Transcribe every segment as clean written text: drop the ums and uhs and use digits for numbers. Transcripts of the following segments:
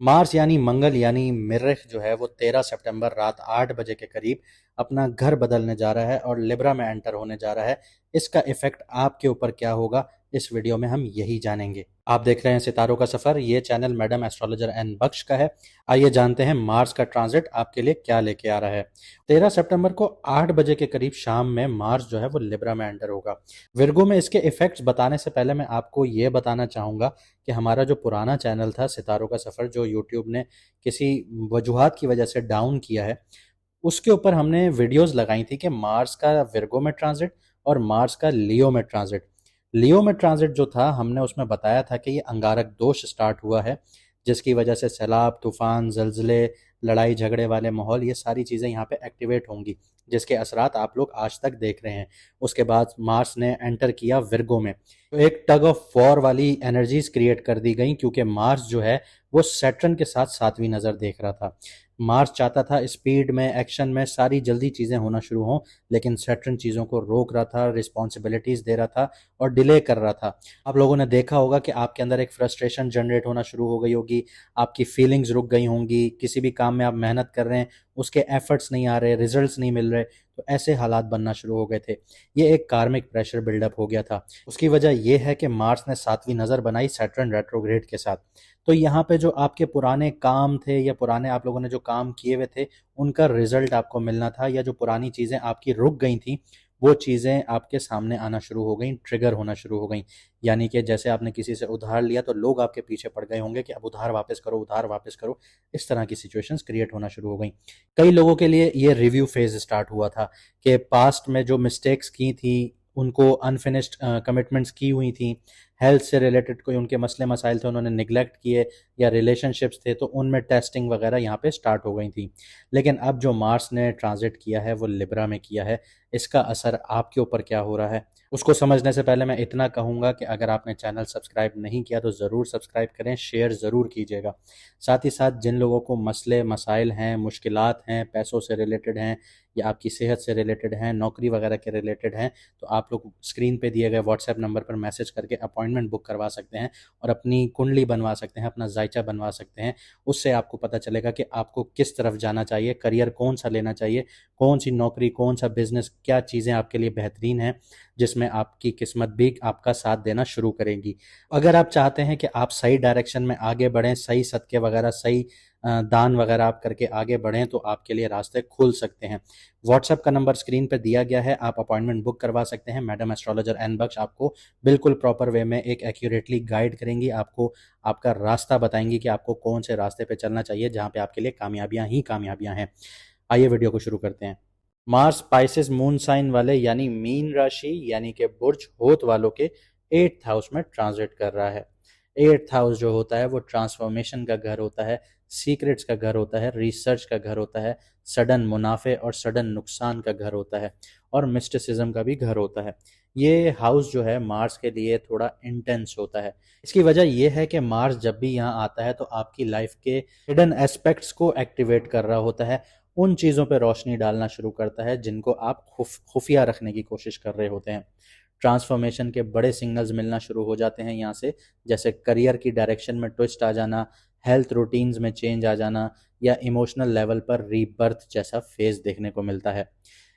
Mars यानी मंगल यानी मिर्ख जो है वो 13 सितंबर रात 8 बजे के करीब अपना घर बदलने जा रहा है और लिब्रा में एंटर होने जा रहा है। इसका इफेक्ट आपके ऊपर क्या होगा, इस वीडियो में हम यही जानेंगे। आप देख रहे हैं सितारों का सफर। ये चैनल मैडम एस्ट्रोलॉजर एन बख्श का है। आइए जानते हैं मार्स का ट्रांजिट आपके लिए क्या लेके आ रहा है। 13 सितंबर को 8 बजे के करीब शाम में मार्स जो है वो लिब्रा में एंटर होगा। विर्गो में इसके इफेक्ट्स बताने से पहले मैं आपको ये बताना चाहूंगा कि हमारा जो पुराना चैनल था सितारों का सफ़र, जो यूट्यूब ने किसी वजूहात की वजह से डाउन किया है, उसके ऊपर हमने वीडियोस लगाई थी कि मार्स का विर्गो में ट्रांजिट और मार्स का लियो में ट्रांजिट। लियो में ट्रांजिट जो था, हमने उसमें बताया था कि ये अंगारक दोष स्टार्ट हुआ है, जिसकी वजह से सैलाब, तूफान, जलजले, लड़ाई झगड़े वाले माहौल, ये सारी चीज़ें यहाँ पे एक्टिवेट होंगी, जिसके असरात आप लोग आज तक देख रहे हैं। उसके बाद मार्स ने एंटर किया विर्गो में, तो एक टग ऑफ वॉर वाली एनर्जीज क्रिएट कर दी गई, क्योंकि मार्स जो है वो सैटर्न के साथ सातवीं नज़र देख रहा था। मार्स चाहता था स्पीड में, एक्शन में सारी जल्दी चीज़ें होना शुरू हों, लेकिन सैटर्न चीज़ों को रोक रहा था, रिस्पॉन्सिबिलिटीज़ दे रहा था और डिले कर रहा था। आप लोगों ने देखा होगा कि आपके अंदर एक फ्रस्ट्रेशन जनरेट होना शुरू हो गई होगी, आपकी फीलिंग्स रुक गई होंगी, किसी भी काम में आप मेहनत कर रहे हैं, उसके एफर्ट्स नहीं आ रहे, रिजल्ट्स नहीं मिल रहे, तो ऐसे हालात बनना शुरू हो गए थे। ये एक कार्मिक प्रेशर बिल्डअप हो गया था। उसकी वजह यह है कि मार्स ने सातवीं नज़र बनाई सैटर्न रेट्रोग्रेड के साथ। तो यहाँ पे जो आपके पुराने काम थे या पुराने आप लोगों ने जो काम किए हुए थे, उनका रिजल्ट आपको मिलना था, या जो पुरानी चीज़ें आपकी रुक गई थी वो चीज़ें आपके सामने आना शुरू हो गई, ट्रिगर होना शुरू हो गई। यानी कि जैसे आपने किसी से उधार लिया तो लोग आपके पीछे पड़ गए होंगे कि अब उधार वापस करो, उधार वापस करो। इस तरह की सिचुएशंस क्रिएट होना शुरू हो गई। कई लोगों के लिए ये रिव्यू फेज स्टार्ट हुआ था कि पास्ट में जो मिस्टेक्स की थी, उनको अनफिनिश्ड कमिटमेंट्स की हुई थी, हेल्थ से रिलेटेड कोई उनके मसले मसाइल थे उन्होंने निगलेक्ट किए, या रिलेशनशिप्स थे तो उनमें टेस्टिंग वगैरह यहाँ पे स्टार्ट हो गई थी। लेकिन अब जो मार्स ने ट्रांजिट किया है वो लिब्रा में किया है, इसका असर आपके ऊपर क्या हो रहा है उसको समझने से पहले मैं इतना कहूँगा कि अगर आपने चैनल सब्सक्राइब नहीं किया तो ज़रूर सब्सक्राइब करें, शेयर ज़रूर कीजिएगा। साथ ही साथ जिन लोगों को मसले मसाइल हैं, मुश्किलात हैं, पैसों से रिलेटेड हैं या आपकी सेहत से रिलेटेड हैं, नौकरी वगैरह के रिलेटेड हैं, तो आप लोग स्क्रीन पे दिए गए व्हाट्सएप नंबर पर मैसेज करके अपॉइंटमेंट बुक करवा सकते हैं और अपनी कुंडली बनवा सकते हैं, अपना जायचा बनवा सकते हैं। उससे आपको पता चलेगा कि आपको किस तरफ जाना चाहिए, करियर कौन सा लेना चाहिए, कौन सी नौकरी, कौन सा बिजनेस, क्या चीज़ें आपके लिए बेहतरीन हैं, जिसमें आपकी किस्मत भी आपका साथ देना शुरू करेंगी। अगर आप चाहते हैं कि आप सही डायरेक्शन में आगे बढ़ें, सही सदक़े वगैरह, सही दान वगैरह आप करके आगे बढ़ें, तो आपके लिए रास्ते खुल सकते हैं। व्हाट्सएप का नंबर स्क्रीन पर दिया गया है, आप अपॉइंटमेंट बुक करवा सकते हैं। मैडम एस्ट्रोलॉजर एन बख्श आपको बिल्कुल प्रॉपर वे में एक एक्यूरेटली गाइड करेंगी, आपको आपका रास्ता बताएंगी कि आपको कौन से रास्ते पे चलना चाहिए जहाँ पे आपके लिए कामयाबियाँ ही कामयाबियाँ हैं। आइए वीडियो को शुरू करते हैं। मार्स स्पाइसेस मून साइन वाले यानी मीन राशि यानी कि बुर्ज होत वालों के 8th हाउस में ट्रांजिट कर रहा है। 8th हाउस जो होता है वो ट्रांसफॉर्मेशन का घर होता है, सीक्रेट्स का घर होता है, रिसर्च का घर होता है, सडन मुनाफे और सडन नुकसान का घर होता है, और मिस्टिसिज्म का भी घर होता है। ये हाउस जो है मार्स के लिए थोड़ा इंटेंस होता है। इसकी वजह यह है कि मार्स जब भी यहाँ आता है तो आपकी लाइफ के हिडन एस्पेक्ट्स को एक्टिवेट कर रहा होता है, उन चीज़ों पर रोशनी डालना शुरू करता है जिनको आप खुफिया रखने की कोशिश कर रहे होते हैं। ट्रांसफॉर्मेशन के बड़े सिग्नल्स मिलना शुरू हो जाते हैं यहाँ से, जैसे करियर की डायरेक्शन में ट्विस्ट आ जाना, हेल्थ रूटीन्स में चेंज आ जाना, या इमोशनल लेवल पर रीबर्थ जैसा फेज देखने को मिलता है।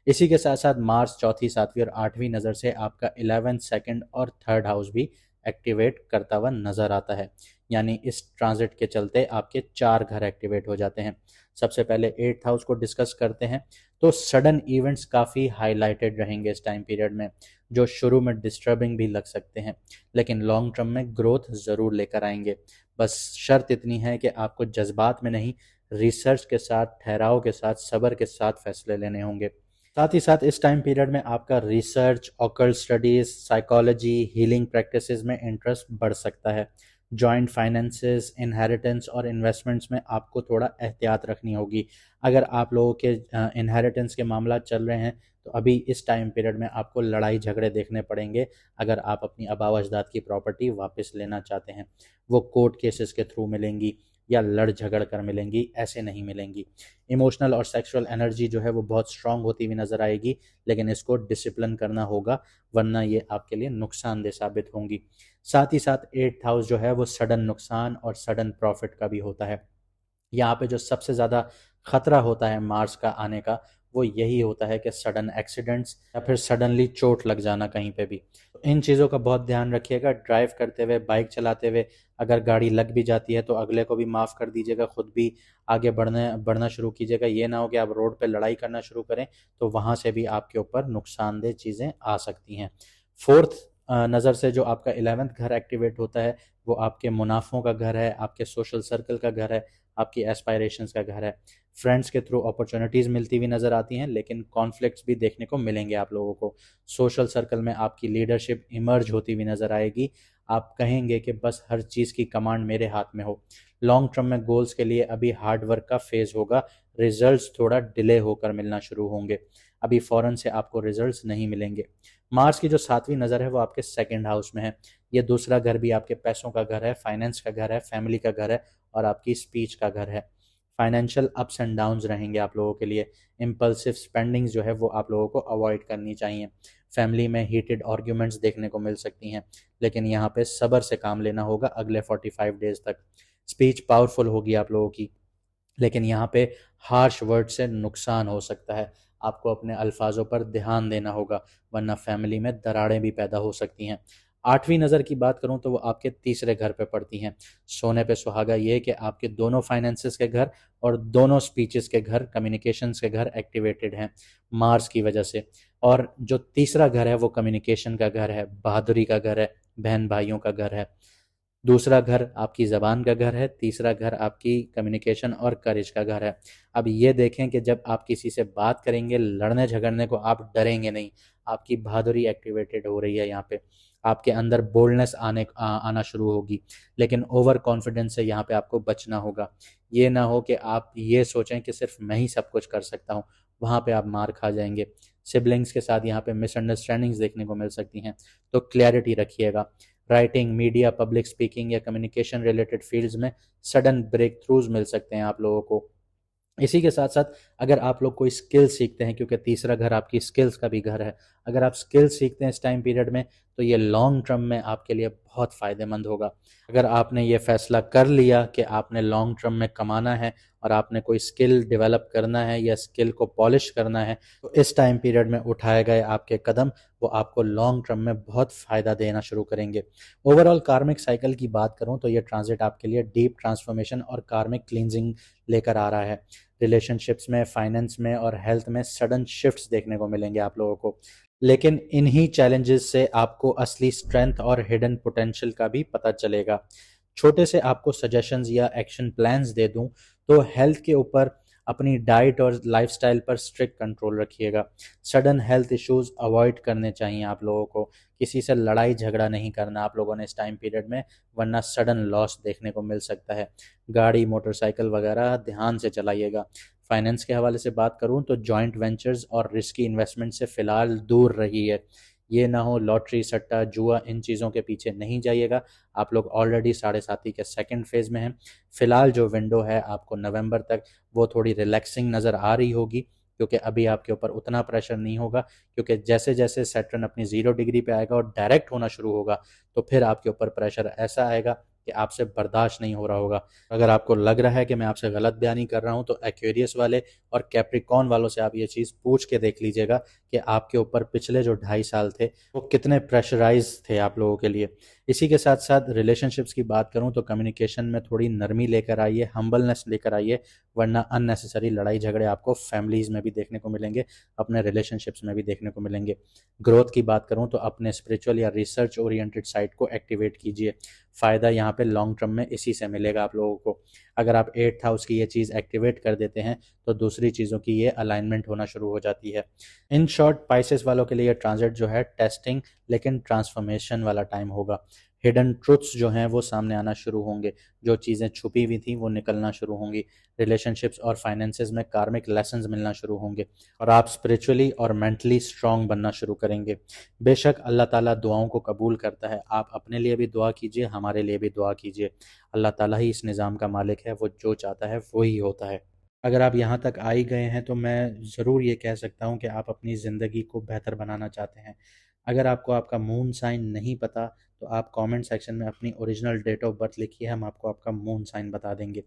इसी के साथ साथ मार्स चौथी, सातवीं और आठवीं नज़र से आपका 11th, सेकंड और थर्ड हाउस भी एक्टिवेट करता हुआ नजर आता है। यानी इस ट्रांजिट के चलते आपके 4 घर एक्टिवेट हो जाते हैं। सबसे पहले 8th हाउस को डिस्कस करते हैं। तो सडन इवेंट्स काफ़ी हाईलाइटेड रहेंगे इस टाइम पीरियड में, जो शुरू में डिस्टर्बिंग भी लग सकते हैं, लेकिन लॉन्ग टर्म में ग्रोथ ज़रूर लेकर आएंगे। बस शर्त इतनी है कि आपको जज्बात में नहीं, रिसर्च के साथ, ठहराव के साथ, सब्र के साथ फैसले लेने होंगे। साथ ही साथ इस टाइम पीरियड में आपका research, occult studies, psychology, healing practices में इंटरेस्ट बढ़ सकता है। जॉइंट फाइनेंसेस, इनहेरिटेंस और इन्वेस्टमेंट्स में आपको थोड़ा एहतियात रखनी होगी। अगर आप लोगों के इनहेरिटेंस के मामला चल रहे हैं तो अभी इस टाइम पीरियड में आपको लड़ाई झगड़े देखने पड़ेंगे। अगर आप अपनी आबा अजदाद की प्रॉपर्टी वापस लेना चाहते हैं, वो कोर्ट केसेस के थ्रू मिलेंगी या लड़ झगड़ कर मिलेंगी, ऐसे नहीं मिलेंगी। इमोशनल और सेक्सुअल एनर्जी जो है वो बहुत स्ट्रांग होती हुई नज़र आएगी, लेकिन इसको डिसिप्लिन करना होगा, वरना ये आपके लिए नुकसानदेह साबित होंगी। साथ ही साथ 8th हाउस जो है वो सडन नुकसान और सडन प्रॉफिट का भी होता है। यहाँ पे जो सबसे ज़्यादा खतरा होता है मार्स का आने का, वो यही होता है कि सडन एक्सीडेंट्स या फिर सडनली चोट लग जाना कहीं पे भी। तो इन चीज़ों का बहुत ध्यान रखिएगा। ड्राइव करते हुए, बाइक चलाते हुए अगर गाड़ी लग भी जाती है तो अगले को भी माफ़ कर दीजिएगा, खुद भी आगे बढ़ना शुरू कीजिएगा। ये ना हो कि आप रोड पे लड़ाई करना शुरू करें, तो वहाँ से भी आपके ऊपर नुकसानदेह चीज़ें आ सकती हैं। फोर्थ नज़र से जो आपका 11th घर एक्टिवेट होता है, वो आपके मुनाफों का घर है, आपके सोशल सर्कल का घर है, आपकी एस्पायरेशंस का घर है। फ्रेंड्स के थ्रू अपॉर्चुनिटीज़ मिलती हुई नज़र आती हैं, लेकिन कॉन्फ्लिक्ट्स भी देखने को मिलेंगे आप लोगों को। सोशल सर्कल में आपकी लीडरशिप इमर्ज होती हुई नज़र आएगी। आप कहेंगे कि बस हर चीज़ की कमांड मेरे हाथ में हो। लॉन्ग टर्म में गोल्स के लिए अभी हार्ड वर्क का फेज़ होगा। रिजल्ट्स थोड़ा डिले होकर मिलना शुरू होंगे। अभी फ़ौरन से आपको रिजल्ट्स नहीं मिलेंगे। मार्स की जो 7वीं नज़र है वो आपके सेकंड हाउस में है। ये दूसरा घर भी आपके पैसों का घर है, फाइनेंस का घर है, फैमिली का घर है और आपकी स्पीच का घर है। फाइनेंशियल अप्स एंड डाउन्स रहेंगे आप लोगों के लिए। इम्पल्सिव स्पेंडिंग्स जो है वो आप लोगों को अवॉइड करनी चाहिए। फैमिली में हीटेड आर्ग्यूमेंट्स देखने को मिल सकती हैं, लेकिन यहाँ पे सब्र से काम लेना होगा अगले 45 डेज तक। स्पीच पावरफुल होगी आप लोगों की, लेकिन यहाँ पे हार्श वर्ड से नुकसान हो सकता है। आपको अपने अल्फाजों पर ध्यान देना होगा, वरना फैमिली में दरारें भी पैदा हो सकती हैं। 8वीं नज़र की बात करूं तो वो आपके तीसरे घर पे पड़ती हैं। सोने पे सुहागा ये कि आपके दोनों फाइनेंसेस के घर और दोनों स्पीचेस के घर, कम्युनिकेशंस के घर एक्टिवेटेड हैं मार्स की वजह से। और जो तीसरा घर है वो कम्युनिकेशन का घर है, बहादुरी का घर है, बहन भाइयों का घर है। दूसरा घर आपकी ज़बान का घर है, तीसरा घर आपकी कम्युनिकेशन और करेज का घर है। अब ये देखें कि जब आप किसी से बात करेंगे, लड़ने झगड़ने को आप डरेंगे नहीं। आपकी बहादुरी एक्टिवेटेड हो रही है यहाँ पे। आपके अंदर बोल्डनेस आना शुरू होगी, लेकिन ओवर कॉन्फिडेंस से यहाँ पे आपको बचना होगा। ये ना हो कि आप ये सोचें कि सिर्फ मैं ही सब कुछ कर सकता हूँ, वहाँ पे आप मार खा जाएंगे। सिबलिंग्स के साथ यहाँ पे मिसअंडरस्टैंडिंग्स देखने को मिल सकती हैं, तो क्लैरिटी रखिएगा। राइटिंग, मीडिया, पब्लिक स्पीकिंग या कम्युनिकेशन रिलेटेड फील्ड्स में सडन ब्रेक थ्रूज मिल सकते हैं आप लोगों को। इसी के साथ साथ अगर आप लोग कोई स्किल सीखते हैं, क्योंकि तीसरा घर आपकी स्किल्स का भी घर है, अगर आप स्किल सीखते हैं इस टाइम पीरियड में, तो ये लॉन्ग टर्म में आपके लिए बहुत फ़ायदेमंद होगा। अगर आपने ये फैसला कर लिया कि आपने लॉन्ग टर्म में कमाना है और आपने कोई स्किल डेवलप करना है या स्किल को पॉलिश करना है, तो इस टाइम पीरियड में उठाए गए आपके कदम वो आपको लॉन्ग टर्म में बहुत फ़ायदा देना शुरू करेंगे। ओवरऑल कार्मिक साइकिल की बात करूं तो ये ट्रांजिट आपके लिए डीप ट्रांसफॉर्मेशन और कार्मिक क्लींजिंग लेकर आ रहा है। रिलेशनशिप्स में, फाइनेंस में और हेल्थ में सडन शिफ्ट्स देखने को मिलेंगे आप लोगों को। लेकिन इन्हीं चैलेंजेस से आपको असली स्ट्रेंथ और हिडन पोटेंशियल का भी पता चलेगा। छोटे से आपको सजेशंस या एक्शन प्लान्स दे दूं तो हेल्थ के ऊपर अपनी डाइट और लाइफस्टाइल पर स्ट्रिक्ट कंट्रोल रखिएगा। सडन हेल्थ इश्यूज अवॉइड करने चाहिए आप लोगों को। किसी से लड़ाई झगड़ा नहीं करना आप लोगों ने इस टाइम पीरियड में, वरना सडन लॉस देखने को मिल सकता है। गाड़ी, मोटरसाइकिल वगैरह ध्यान से चलाइएगा। फाइनेंस के हवाले से बात करूं तो जॉइंट वेंचर्स और रिस्की इन्वेस्टमेंट से फ़िलहाल दूर रहिए। ये ना हो लॉटरी, सट्टा, जुआ, इन चीज़ों के पीछे नहीं जाइएगा। आप लोग ऑलरेडी साढ़े साथी के सेकंड फेज़ में हैं। फ़िलहाल जो विंडो है आपको नवंबर तक, वो थोड़ी रिलैक्सिंग नज़र आ रही होगी, क्योंकि अभी आपके ऊपर उतना प्रेशर नहीं होगा। क्योंकि जैसे जैसे सैटर्न अपनी 0 डिग्री पे आएगा और डायरेक्ट होना शुरू होगा, तो फिर आपके ऊपर प्रेशर ऐसा आएगा कि आपसे बर्दाश्त नहीं हो रहा होगा। अगर आपको लग रहा है कि मैं आपसे गलत बयानी कर रहा हूं, तो एक्वेरियस वाले और कैप्रिकॉन वालों से आप ये चीज़ पूछ के देख लीजिएगा कि आपके ऊपर पिछले जो 2.5 साल थे वो कितने प्रेशराइज थे आप लोगों के लिए। इसी के साथ साथ रिलेशनशिप्स की बात करूं तो कम्युनिकेशन में थोड़ी नरमी लेकर आइए, हम्बलनेस लेकर आइए, वरना अननेसेसरी लड़ाई झगड़े आपको फैमिलीज़ में भी देखने को मिलेंगे, अपने रिलेशनशिप्स में भी देखने को मिलेंगे। ग्रोथ की बात करूं तो अपने स्पिरिचुअल या रिसर्च ओरिएंटेड साइड को एक्टिवेट कीजिए। फ़ायदा यहाँ पे लॉन्ग टर्म में इसी से मिलेगा आप लोगों को। अगर आप 8th हाउस की ये चीज़ एक्टिवेट कर देते हैं, तो दूसरी चीज़ों की ये अलाइनमेंट होना शुरू हो जाती है। इन शॉर्ट, पाइसेस वालों के लिए ये ट्रांजिट जो है टेस्टिंग लेकिन ट्रांसफॉर्मेशन वाला टाइम होगा। हिडन ट्रुथ्स जो हैं वो सामने आना शुरू होंगे। जो चीज़ें छुपी हुई थी वो निकलना शुरू होंगी। रिलेशनशिप्स और फाइनेंसेस में कार्मिक लेसन्स मिलना शुरू होंगे और आप स्पिरिचुअली और मेंटली स्ट्रांग बनना शुरू करेंगे। बेशक अल्लाह ताला दुआओं को कबूल करता है। आप अपने लिए भी दुआ कीजिए, हमारे लिए भी दुआ कीजिए। अल्लाह ताला ही इस निज़ाम का मालिक है, वो जो चाहता है वही होता है। अगर आप यहाँ तक आ ही गए हैं तो मैं ज़रूर ये कह सकता हूँ कि आप अपनी ज़िंदगी को बेहतर बनाना चाहते हैं। अगर आपको आपका मून साइन नहीं पता, तो आप कमेंट सेक्शन में अपनी ओरिजिनल डेट ऑफ बर्थ लिखिए, हम आपको आपका मून साइन बता देंगे।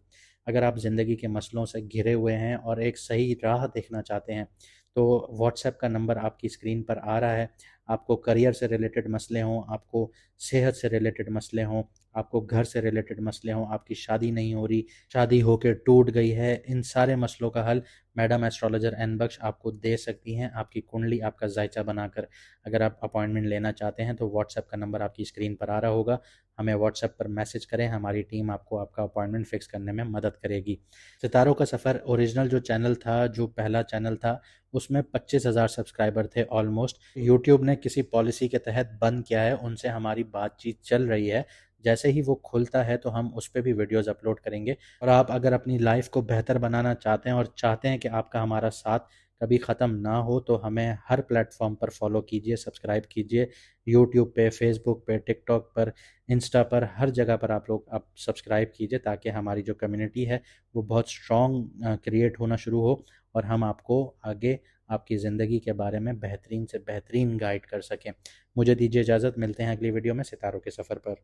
अगर आप ज़िंदगी के मसलों से घिरे हुए हैं और एक सही राह देखना चाहते हैं, तो व्हाट्सएप का नंबर आपकी स्क्रीन पर आ रहा है। आपको करियर से रिलेटेड मसले हों, आपको सेहत से रिलेटेड मसले हों, आपको घर से रिलेटेड मसले हों, आपकी शादी नहीं हो रही, शादी होके टूट गई है, इन सारे मसलों का हल मैडम एस्ट्रोलॉजर एन बख्श आपको दे सकती हैं, आपकी कुंडली आपका जायचा बनाकर। अगर आप अपॉइंटमेंट लेना चाहते हैं तो व्हाट्सएप का नंबर आपकी स्क्रीन पर आ रहा होगा, हमें व्हाट्सएप पर मैसेज करें, हमारी टीम आपको आपका अपॉइंटमेंट फिक्स करने में मदद करेगी। सितारों का सफ़र ओरिजिनल जो चैनल था, जो पहला चैनल था, उसमें 25,000 सब्सक्राइबर थे ऑलमोस्ट। यूट्यूब ने किसी पॉलिसी के तहत बंद किया है, उनसे हमारी बातचीत चल रही है। जैसे ही वो खुलता है तो हम उस पे भी वीडियोस अपलोड करेंगे। और आप अगर अपनी लाइफ को बेहतर बनाना चाहते हैं और चाहते हैं कि आपका हमारा साथ कभी ख़त्म ना हो, तो हमें हर प्लेटफॉर्म पर फॉलो कीजिए, सब्सक्राइब कीजिए। यूट्यूब पे, फेसबुक पे, टिकटॉक पर, इंस्टा पर, हर जगह पर आप लोग आप सब्सक्राइब कीजिए, ताकि हमारी जो कम्युनिटी है वो बहुत स्ट्रॉन्ग क्रिएट होना शुरू हो और हम आपको आगे आपकी ज़िंदगी के बारे में बेहतरीन से बेहतरीन गाइड कर सकें। मुझे दीजिए इजाज़त, मिलते हैं अगली वीडियो में सितारों के सफ़र पर।